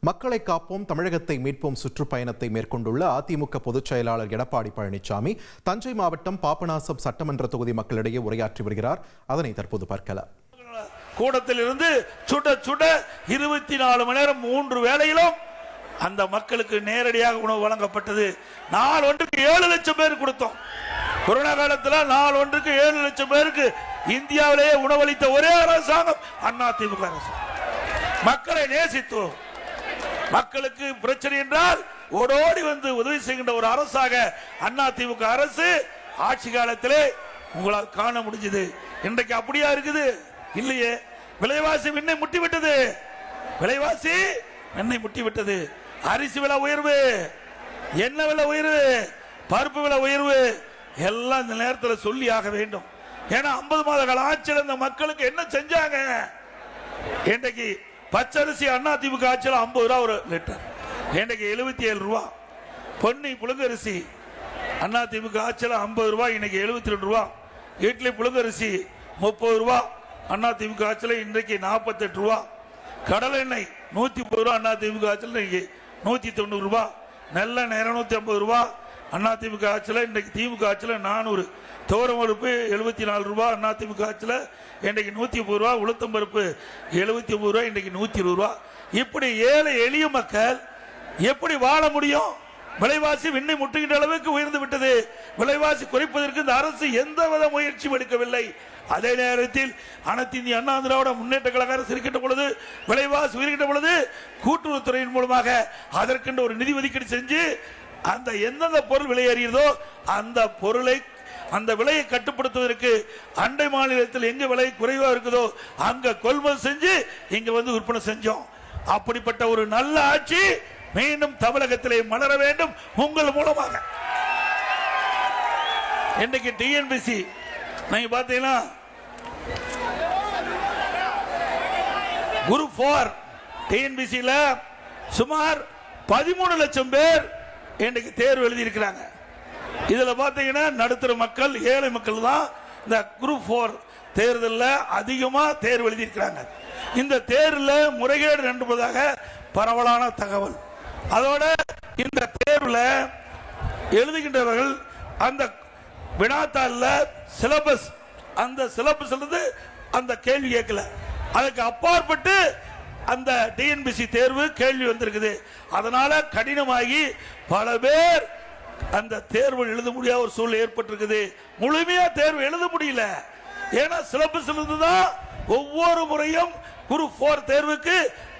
மக்களை காப்போம் தமிழகத்தை மீட்போம் சுற்றுப்பயணத்தை மேற்கொண்டுள்ள அதிமுக பொதுச் செயலாளர் எடப்பாடி பழனிசாமி தஞ்சை மாவட்டம் பாபநாசம் சட்டமன்ற தொகுதி மக்களிடையே உரையாற்றி வருகிறார். அதனை தற்போது பார்க்கலாம். கூடத்தில் இருந்து சுட சுட 24 மணி நேரம் 3 வேளையிலும் அந்த மக்களுக்கு நேரடியாக உணவு வழங்கப்பட்டது. நாள் ஒன்றுக்கு 7 லட்சம் பேர் கொடுத்தோம். கொரோனா காலத்தில் நாள் ஒன்றுக்கு 7 லட்சம் பேருக்கு இந்தியாவிலேயே உணவளித்த ஒரே அரசாங்கம் அதிமுக அரசு. மக்களை நேசித்தோம். மக்களுக்கு பிரச்சனை என்றால் ஓடோடி வந்து உதவி செய்கின்ற ஒரு அரசாக அதிமுக அரசு ஆட்சி காலத்திலே உங்களால் காண முடிஞ்சது. இன்றைக்கு அப்படியா இருக்குது? இல்லையே. விலைவாசி விண்ணை முட்டிவிட்டது. விலைவாசி விண்ணை முட்டிவிட்டது. அரிசி விலை உயர்வு, எண்ணெய் விலை உயர்வு, பருப்பு விலை உயர்வு எல்லாம் இந்த நேரத்தில் சொல்லி ஆக வேண்டும். ஏன்னா 50 மாத கால ஆட்சியில் இந்த மக்களுக்கு என்ன செஞ்சாங்க? இன்றைக்கு பச்சரிசி அதிமுக ஆட்சியில் 50 ரூபா ஒரு லிட்டர், இன்றைக்கு 77 ரூபா. பொன்னி புழுங்கரிசி அதிமுக ஆட்சியில் 50 ரூபாய், இன்னைக்கு 72 ரூபா. இட்லி புழுங்கரிசி 30 ரூபா, அதிமுக ஆட்சியில் இன்றைக்கு 48 ரூபா. கடலை எண்ணெய் 130 ரூபா, அதிமுக ஆட்சியில் இன்னைக்கு 190 ரூபா. நல்லெண்ணெய் 250 ரூபா, அதிமுக ஆட்சியில் இன்றைக்கு திமுக ஆட்சியில் 400. துவரம் பருப்பு 74 ரூபா, அதிமுக ஆட்சியில் இன்றைக்கு 130 ரூபா. உளுத்தம் பருப்பு 79 ரூபா, இன்றைக்கு 120 ரூபா. இப்படி ஏழை எளிய மக்கள் எப்படி வாழ முடியும்? விலைவாசி விண்ணை முட்டுகின்ற அளவுக்கு உயர்ந்து விட்டது. விலைவாசி குறைப்பதற்கு இந்த அரசு எந்தவித முயற்சியும் எடுக்கவில்லை. அதே நேரத்தில் அனைத்து இந்திய அண்ணா திராவிட முன்னேற்ற கழக அரசு இருக்கின்ற பொழுது, விலைவாசி உயர்கின்ற பொழுது கூட்டுறவுத்துறையின் மூலமாக அதற்கென்று ஒரு நிதி ஒதுக்கீடு செஞ்சு அந்த எந்தெந்த பொருள் விலையேறியதோ அந்த பொருளை அந்த விலையை கட்டுப்படுத்துவதற்கு அண்டை மாநிலத்தில் எங்க விலை குறைவா இருக்குதோ அங்க கொள்முதல் செஞ்சு இங்க வந்து விற்பனை செஞ்சோம். அப்படிப்பட்ட ஒரு நல்ல ஆட்சி மீண்டும் தமிழகத்திலே மலர வேண்டும் உங்கள் மூலமாக. இன்றைக்கு டிஎன்பிசி நீங்க பாத்தீங்கன்னா குரூப் 4 டிஎன்பிசில சுமார் 13 லட்சம் பேர் இன்றைக்கு தேர்வு எழுதி இருக்கிறாங்க. இதுல பாத்தீங்கன்னா நடுத்தர மக்கள், ஏழை மக்கள் தான் இந்த குரூப் 4 தேர்தலில் அதிகமா தேர்வு எழுதி இருக்கிறாங்க. இந்த தேர்வில் முறைகேடு நடப்பதாக பரவலான தகவல். அதோட இந்த தேர்வில் எழுதுகின்றவர்கள் அந்த வினாத்தாள்ல சிலபஸ், அந்த சிலபஸ் அந்த கேள்வி கேட்கல. அதுக்கு அப்பாற்பட்டு அந்த டிஎன்பிசி தேர்வு கேள்வி வந்திருக்குது. அதனால கடினமாகி பல பேர் அந்த தேர்வு எழுத முடியாத ஒரு சூழ்நிலை ஏற்பட்டிருக்குது. முழுமையா தேர்வு எழுத முடியல. ஏன்னா சிலபஸ் தான் ஒவ்வொரு முறையும் குரூப் 4 தேர்வுக்கு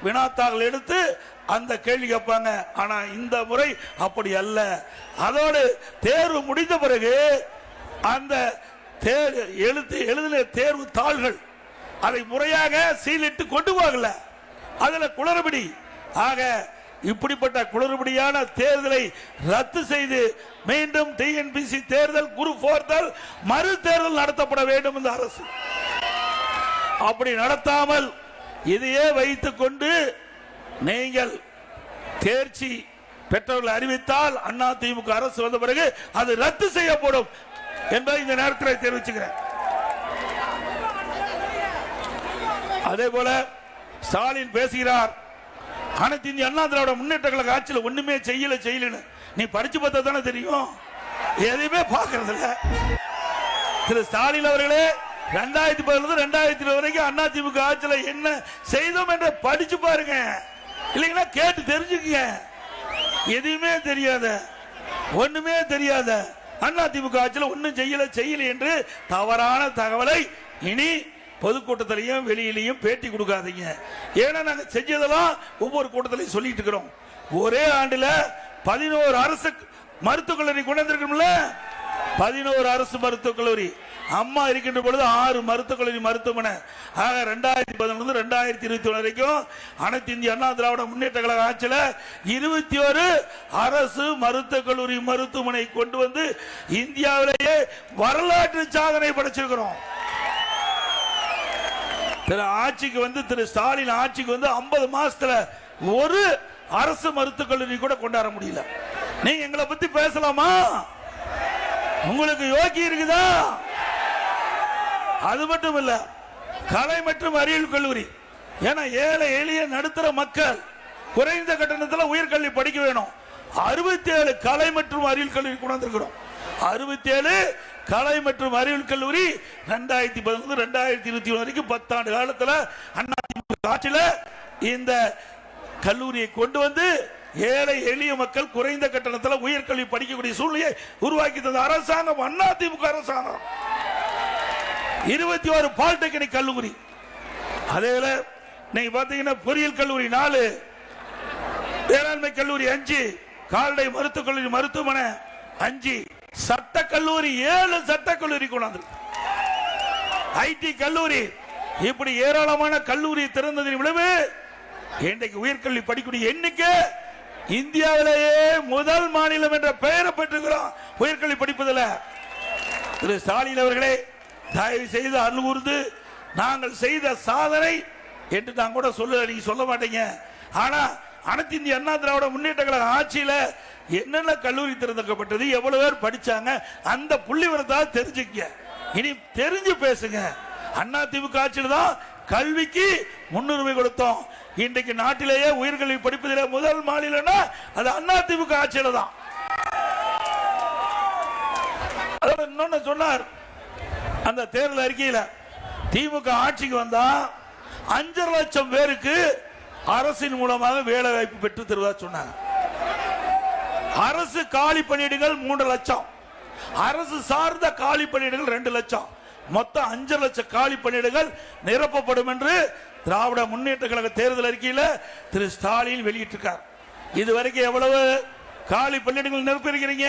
வினாத்தாள் எடுத்து அந்த கேள்வி கேட்பாங்க. ஆனா இந்த முறை அப்படி அல்ல. அதோடு தேர்வு முடிந்த பிறகு அந்த எழுதின தேர்வு தாள்கள் அதை முறையாக சீலிட்டு கொண்டு போகல. அதுல குளறுபடி. ஆக இப்படிப்பட்ட குளறுபடியான தேர்தலை ரத்து செய்து மீண்டும் டிஎன்பிசி தேர்தல் குரூப் 4 மறு தேர்தல் நடத்தப்பட வேண்டும் இந்த அரசு. அப்படி நடத்தாமல் இதையே வைத்துக் கொண்டு நீங்கள் தேர்ச்சி பெற்றவர்கள் அறிவித்தால் அதிமுக அரசு வந்த பிறகு அது ரத்து செய்யப்படும் என்பதை இந்த நேரத்தில் தெரிவிச்சுக்கிறேன். அதே போல ஸ்டாலின் பேசுகிறார், அனைத்து இந்திய அண்ணா திராவிட முன்னேற்ற கழக ஆட்சியில் ஒண்ணுமே செய்யல. நீ படிச்சு பார்த்தா தானே தெரியும், எதையுமே பார்க்கறது இல்ல. திரு ஸ்டாலின் அவர்களே 2010 2020 வரைக்கும் அதிமுக ஆட்சியில் என்ன செய்தோம் என்று படிச்சு பாருங்க. இல்லைங்களா கேட்டு தெரிஞ்சுக்கங்க. எதையுமே தெரியாத, ஒண்ணுமே தெரியாத அதிமுக ஆட்சியில் ஒன்னும் செய்யல என்று தவறான தகவலை இனி பொதுக்கூட்டத்திலையும் வெளியிலையும் பேட்டி கொடுக்காதீங்க. ஏன்னா நாங்க செஞ்சதெல்லாம் ஒவ்வொரு கூட்டத்திலையும் சொல்லிட்டு இருக்கிறோம். ஒரே ஆண்டுல 11 அரசு மருத்துவக் கல்லூரி கொண்டு வந்திருக்கோம்ல. 11 அரசு மருத்துவக் கல்லூரி. அம்மா இருக்கின்ற பொழுது 6 மருத்துவக் கல்லூரி மருத்துவமனை. ஆக 2011 2021 வரைக்கும் அனைத்து இந்திய அண்ணா திராவிட முன்னேற்ற கழக ஆட்சியில் 21 அரசு மருத்துவக் கல்லூரி மருத்துவமனை கொண்டு வந்து இந்தியாவிலேயே வரலாற்று சாதனை படைச்சிருக்கிறோம். திரு ஸ்டாலின் ஆட்சிக்கு வந்து 50 மாசத்துல ஒரு அரசு மருத்துவக் கல்லூரி கூட கொண்டாட முடியல. நீங்க எங்களை பத்தி பேசலாமா? உங்களுக்கு யோகி இருக்குதா? அது மட்டும் இல்ல, கலை மற்றும் அறிவியல் கல்லூரி. ஏன்னா ஏழை எளிய நடுத்தர மக்கள் குறைந்த கட்டணத்தில் உயர்கல்வி படிக்க வேணும். 67 கலை மற்றும் அறிவியல் கல்லூரி கொண்டிருக்கிறோம். 67 கலை மற்றும் அறிவியல் கல்லூரி 2011 2021 வரைக்கும் 10 ஆண்டு காலத்தில் அதிமுக ஆட்சியில் இந்த கல்லூரியை கொண்டு வந்து ஏழை எளிய மக்கள் குறைந்த கட்டணத்தில் உயர்கல்வி படிக்கக்கூடிய சூழ்நிலையை உருவாக்கி தந்த அரசாங்கம் அதிமுக அரசாங்கம். 21 பாலிடெக்னிக் கல்லூரி, அதே நீங்க பாத்தீங்கன்னா பொறியியல் கல்லூரி 4, வேளாண்மை கல்லூரி 5, கால்நடை மருத்துவக் கல்லூரி மருத்துவமனை 5, சட்ட கல்லூரி 7 சட்ட கல்லூரி கொண்டாந்து, ஐடி கல்லூரி, இப்படி ஏராளமான கல்லூரி திறந்ததின் விளைவு இன்றைக்கு உயர்கல்வி படிக்கக்கூடிய எண்ணிக்கை இந்தியாவிலேயே முதல் மாநிலம் என்ற பெயரை பெற்றுக்கிறோம் உயர்கல்வி படிப்பதில். திரு ஸ்டாலின் அவர்களே, தயவு செய்து அருள் கூர்ந்து நாங்கள் செய்த சாதனை என்று நான் கூட சொல்ல, நீங்க சொல்ல மாட்டீங்க. ஆனா அனைத்து இந்திய அண்ணா திராவிட முன்னேற்ற கழக ஆட்சியில என்னென்ன கல்லூரி திறந்துக்கப்பட்டது, எவ்வளவு பேர் படிச்சாங்க, அந்த புள்ளிவிவரத்தால் தெரிஞ்சுக்க. இனி தெரிஞ்சு பேசுங்க. அண்ணா திமுக ஆட்சியில் தான் கல்விக்கு முன்னுரிமை கொடுத்தோம். இன்றைக்கு நாட்டிலேயே உயர்கல்வி படிப்பதில் முதல் மாநிலம்னா அது அண்ணா திமுக ஆட்சியில தான். இன்னொன்னு சொன்னார், அந்த தேர்தல் அறிக்கையில் திமுக ஆட்சிக்கு வந்தா 5 லட்சம் பேருக்கு அரசின் மூலமாக வேலை வாய்ப்பு பெற்று தருவதா சொன்னாங்க. அரசு காலி பணியிடங்கள் 3 லட்சம், அரசு சார்ந்த காலி பணியிடங்கள் 2 லட்சம், மொத்தம் 5 லட்சம் காலி பணியிடங்கள் நிரப்பப்படும் என்று திராவிட முன்னேற்ற கழக தேர்தல் அறிக்கையில் திரு ஸ்டாலின் வெளியிட்டிருக்கார். இதுவரைக்கும் எவ்வளவு காலி பணியிடங்கள் நிரப்பியிருக்கிறீங்க?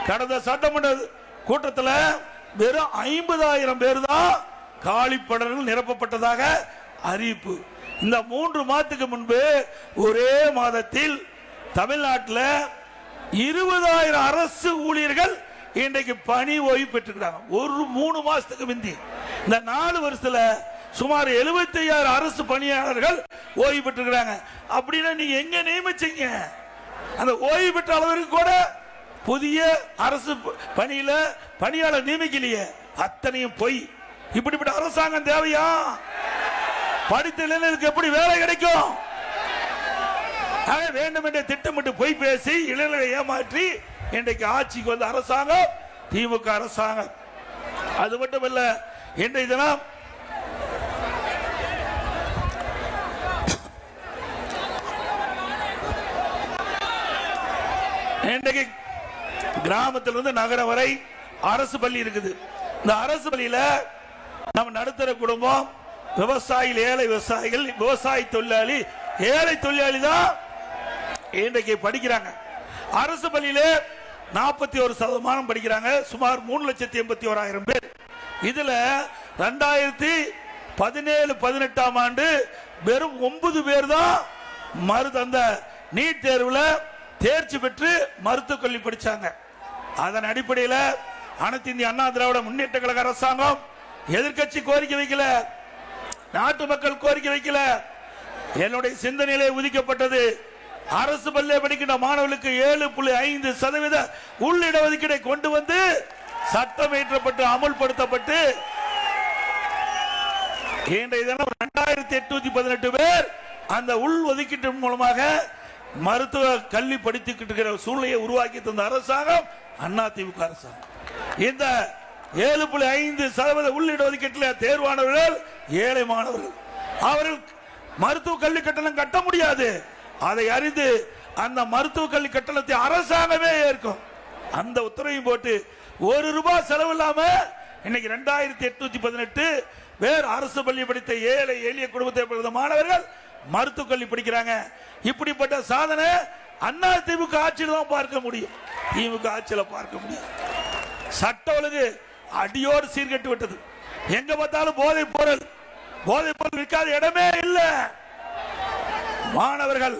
கடந்த சட்டமன்ற கூட்டத்தில் வெறும் 50,000 பேர் தான் காலி பணியிடங்கள் நிரப்பப்பட்டதாக அறிவிப்பு. இந்த 3 மாதத்துக்கு முன்பு ஒரே மாதத்தில் தமிழ்நாட்டில் 20,000 அரசு ஊழியர்கள் இன்றைக்கு பணி ஓய்வு பெற்றிருக்கிறாங்க. ஒரு 3 மாசத்துக்கு முந்தி இந்த 4 வருஷத்துல சுமார் 75,000 அரசு பணியாளர்கள் ஓய்வு பெற்றிருக்கிறாங்க. அப்படின்னா நீங்க எங்க நியமிச்சீங்க? அந்த ஓய்வு பெற்ற அளவிற்கு கூட புதிய அரசு பணியில பணியாளர் நியமிக்கலையே. அத்தனையும் பொய். இப்படிப்பட்ட அரசாங்கம் தேவையா? படித்த இளைஞருக்கு எப்படி வேலை கிடைக்கும்? வேண்டும் என்ற திட்டமிட்டு பொய் பேசி இளைஞர்களை ஏமாற்றி இன்றைக்கு ஆட்சிக்கு வந்த அரசாங்கம் திமுக அரசாங்கம். அது மட்டுமல்ல, இன்றைய தினம் இன்றைக்கு கிராமத்திலிருந்து நகரம் வரை அரசு பள்ளி இருக்குது. இந்த அரசு பள்ளியில நம்ம நடுத்தர குடும்பம், விவசாயிகள், ஏழை விவசாயிகள், விவசாய தொழிலாளி, ஏழை தொழிலாளி தான் இன்றைக்கு படிக்கிறாங்க. அரசு பள்ளியில 41% படிக்கிறாங்க. சுமார் 3,81,000 பேர். இதுல 2017-18 ஆண்டு வெறும் 9 பேர் தான் அந்த நீட் தேர்வுல தேர்ச்சி பெற்று மருத்துவக் கல்வி படிச்சாங்க. அதன் அடிப்படையில் அனைத்து இந்திய அண்ணா திராவிட முன்னேற்ற கழக அரசாங்கம் எதிர்க்கட்சி கோரிக்கை வைக்கல, நாட்டு மக்கள் கோரிக்கை வைக்கல. என்னுடைய சிந்தனையிலே உதிக்கப்பட்டது, அரசு பள்ளியில் படிக்கின்ற மாணவர்களுக்கு 7.5% உள்ளிட ஒதுக்கீடை கொண்டு வந்து சட்டம் இயற்றப்பட்டு அமல்படுத்தப்பட்டு இன்றைய தினம் 2818 பேர் அந்த உள் ஒதுக்கீட்டின் மூலமாக மருத்துவ கல்வி படித்துக்கிட்டு இருக்கிற சூழ்நிலையை உருவாக்கி தந்த அரசாங்கம் அதிமுக அரசாங்கம். இந்த 7.5% உள்ளிட ஒதுக்கீட்டில் தேர்வானவர்கள் ஏழை மாணவர்கள். அவர்கள் மருத்துவ கல்வி கட்டணம் கட்ட முடியாது. அதை அறிந்து அந்த மருத்துவ கல்வி கட்டணத்தை அரசாங்கமே ஏற்கும். அந்த உத்தரவையும் போட்டு ₹1 செலவு இல்லாம இன்னைக்கு 2818 பேர் அரசு பள்ளி படித்த ஏழை எளிய குடும்பத்தை பிறந்த மாணவர்கள் மருத்துவ கல்வி படிக்கிறாங்க. இப்படிப்பட்ட சாதனை அண்ணா திமுக ஆட்சியில் தான் பார்க்க முடியும், திமுக ஆட்சியில் பார்க்க முடியும். சட்ட ஒழுங்கு அடியோடு சீர்கட்டு விட்டது. எங்க பார்த்தாலும் போதைப் பொருள் விற்காத இடமே இல்லை. மாணவர்கள்,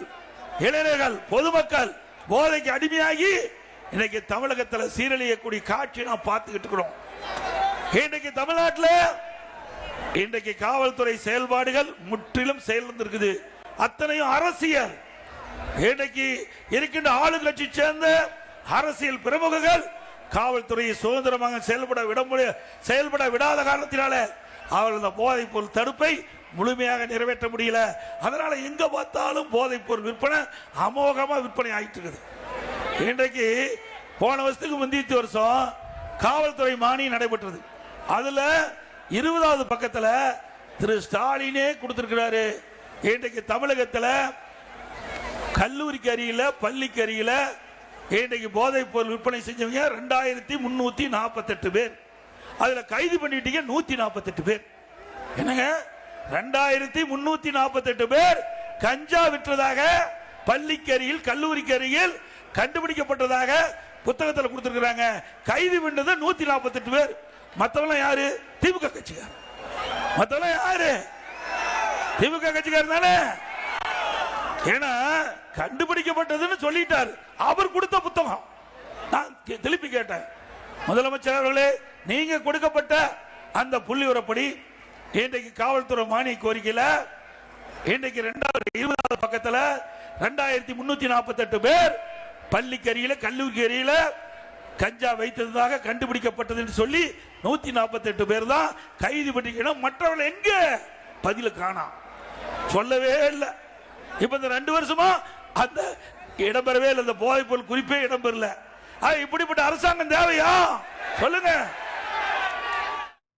இளைஞர்கள், பொதுமக்கள் போதைக்கு அடிமையாகி இன்னைக்கு தமிழகத்தில் சீரழியக்கூடிய காட்சி நாம் பார்த்துக்கிட்டு இருக்கிறோம். இன்றைக்கு தமிழ்நாட்டில் இன்றைக்கு காவல்துறை செயல்பாடுகள் முற்றிலும் செயல்படுத்திருக்குது. அத்தனையும் அரசியல். இன்றைக்கு இருக்கின்ற ஆளுங்கட்சி சேர்ந்த அரசியல் பிரமுகர்கள் காவல்துறையை சுதந்திரமாக செயல்பட விடாத காரணத்தினால அவர்கள் இந்த போதைப் பொருள் தடுப்பை முழுமையாக நிறைவேற்ற முடியல. அதனால எங்க பார்த்தாலும் போதைப் பொருள் விற்பனை அமோகமா விற்பனை ஆயிட்டு இருக்குது. இன்றைக்கு போன வருஷத்துக்கு முந்தைய வருஷம் காவல்துறை மானியம் நடைபெற்றது. அதுல 20வது பக்கத்துல திரு ஸ்டாலினே கொடுத்திருக்கிறாரு. இன்றைக்கு தமிழகத்தில் கல்லூரிக்கு அருகில பள்ளிக்கு அருகில இன்றைக்கு போதைப் பொருள் விற்பனை செஞ்சவங்க 2348 பேர். அதுல கைது பண்ணிட்டீங்க 148 பேர். என்னங்க 2348 பேர் கஞ்சா விற்றதாக பள்ளிக்கு அருகில் கல்லூரிக்கு அருகில் கண்டுபிடிக்கப்பட்டதாக புத்தகத்தில் கொடுத்திருக்கிறாங்க. கைது பண்ணது 148 பேர். மற்றவங்க யாரு? திமுக கட்சிக்கார். மற்றவங்க யாரு? திமுக கட்சிக்கார் தானே. ஏன்னா கண்டுபிடிக்கப்பட்டதுன்னு சொல்லிட்டார். அவர் கொடுத்த புத்தகம். நான் திருப்பி கேட்டேன், முதலமைச்சர் அவர்களே, நீங்க கொடுக்கப்பட்ட அந்த புள்ளிவிவரப்படி இன்றைக்கு காவல்துறை மானிய கோரிக்கையில இன்றைக்கு 20வது பக்கத்தில் 2348 பேர் பள்ளிக்கு அருகில கல்லூரிக்கு அருகில கஞ்சா வைத்ததாக கண்டுபிடிக்கப்பட்டது என்று சொல்லி 148 பேர் தான் கைது பண்ணிக்கணும். மற்றவர்கள் எங்க பதில காணோம், சொல்லவே இல்லை. இப்ப இந்த 2 வருஷமா அந்த இடம்பெறவே இல்லை. அந்த போதைப் பொருள் குறிப்பே இடம்பெறல. இப்படிப்பட்ட அரசாங்கம் தேவையா? சொல்லுங்க.